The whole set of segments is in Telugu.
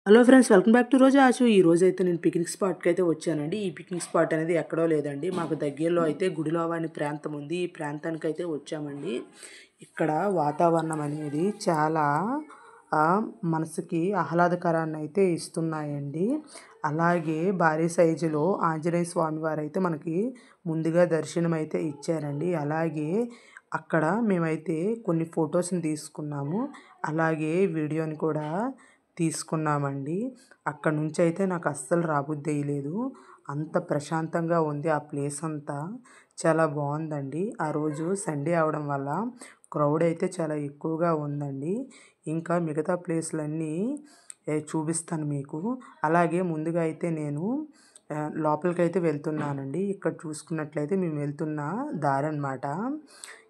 Hello friends, welcome back to Roja Achu. ఈ రోజు అయితే నేను పిక్నిక్ స్పాట్కి అయితే వచ్చానండి. ఈ పిక్నిక్ స్పాట్ అనేది ఎక్కడో లేదండి, మాకు దగ్గరలో అయితే గుడిలోవా అనే ప్రాంతం ఉంది. ఈ ప్రాంతానికి అయితే వచ్చామండి. ఇక్కడ వాతావరణం అనేది చాలా మనసుకి ఆహ్లాదకరాన్ని అయితే ఇస్తున్నాయండి. అలాగే భారీ సైజులో ఆంజనేయ స్వామి వారు అయితే మనకి ముందుగా దర్శనం అయితే ఇచ్చారండి. అలాగే అక్కడ మేమైతే కొన్ని ఫొటోస్ని తీసుకున్నాము, అలాగే వీడియోని కూడా తీసుకున్నామండి. అక్కడ నుంచి అయితే నాకు అస్సలు రాబుద్ది అయ్యలేదు. అంత ప్రశాంతంగా ఉంది ఆ ప్లేస్ అంతా, చాలా బాగుందండి. ఆ రోజు సండే అవడం వల్ల క్రౌడ్ అయితే చాలా ఎక్కువగా ఉందండి. ఇంకా మిగతా ప్లేస్లన్నీ చూపిస్తాను మీకు. అలాగే ముందుగా అయితే నేను లోపలికి అయితే వెళ్తున్నానండి. ఇక్కడ చూసుకున్నట్లయితే మేము వెళ్తున్న దారి అన్నమాట.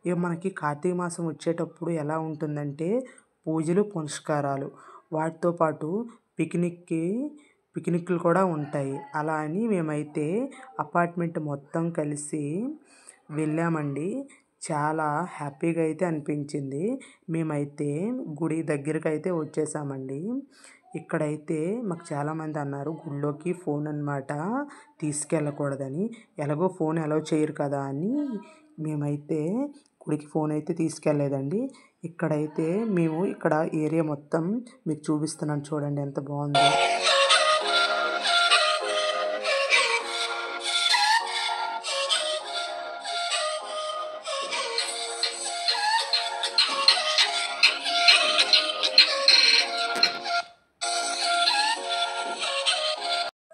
ఇక మనకి కార్తీక మాసం వచ్చేటప్పుడు ఎలా ఉంటుందంటే పూజలు పునస్కారాలు, వాటితో పాటు పిక్నిక్లు కూడా ఉంటాయి. అలా అని మేమైతే అపార్ట్మెంట్ మొత్తం కలిసి వెళ్ళామండి. చాలా హ్యాపీగా అయితే అనిపించింది. మేమైతే గుడి దగ్గరికి అయితే వచ్చేసామండి. ఇక్కడైతే మాకు చాలామంది అన్నారు గుడిలోకి ఫోన్ అన్నమాట తీసుకెళ్ళకూడదని. ఎలాగో ఫోన్ అలౌ చేయరు కదా అని మేమైతే గుడికి ఫోన్ అయితే తీసుకెళ్ళలేదండి. ఇక్కడైతే మేము ఇక్కడ ఏరియా మొత్తం మీకు చూపిస్తున్నాను, చూడండి ఎంత బాగుందో.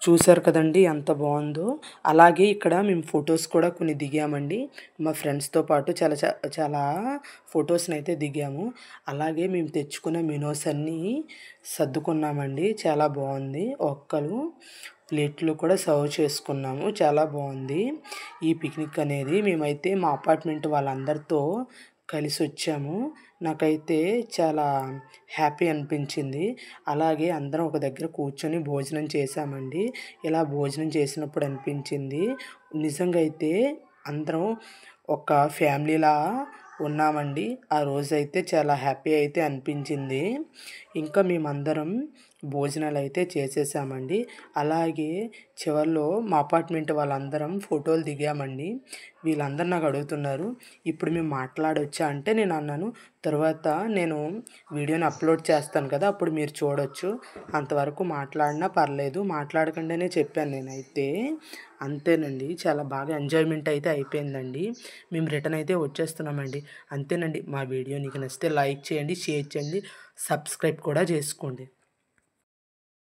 చూశారు కదండి ఎంత బాగుందో. అలాగే ఇక్కడ మేము ఫొటోస్ కూడా కొన్ని దిగామండి. మా ఫ్రెండ్స్తో పాటు చాలా చాలా ఫొటోస్ని అయితే దిగాము. అలాగే మేము తెచ్చుకున్న మెనూస్ అన్నీ సర్దుకున్నామండి. చాలా బాగుంది. ఒక్కలు ప్లేట్లు కూడా సర్వ్ చేసుకున్నాము. చాలా బాగుంది ఈ పిక్నిక్ అనేది. మేమైతే మా అపార్ట్మెంట్ వాళ్ళందరితో కలిసి వచ్చాము. నాకైతే చాలా హ్యాపీ అనిపించింది. అలాగే అందరం ఒక దగ్గర కూర్చొని భోజనం చేసామండి. ఇలా భోజనం చేసినప్పుడు అనిపించింది నిజంగా అయితే అందరం ఒక ఫ్యామిలీలా ఉన్నామండి. ఆ రోజైతే చాలా హ్యాపీ అయితే అనిపించింది. ఇంకా మేమందరం భోజనాలు అయితే చేసేసామండి. అలాగే చివరిలో మా అపార్ట్మెంట్ వాళ్ళందరం ఫోటోలు దిగామండి. వీళ్ళందరూ నాకు అడుగుతున్నారు ఇప్పుడు మేము మాట్లాడొచ్చా అంటే నేను అన్నాను తర్వాత నేను వీడియోని అప్లోడ్ చేస్తాను కదా, అప్పుడు మీరు చూడొచ్చు, అంతవరకు మాట్లాడినా పర్లేదు, మాట్లాడకుండానే చెప్పాను నేనైతే. అంతేనండి, చాలా బాగా ఎంజాయ్మెంట్ అయితే అయిపోయిందండి. మేము రిటర్న్ అయితే వచ్చేస్తున్నామండి. అంతేనండి, మా వీడియో నీకు నచ్చితే లైక్ చేయండి, షేర్ చేయండి, సబ్స్క్రైబ్ కూడా చేసుకోండి.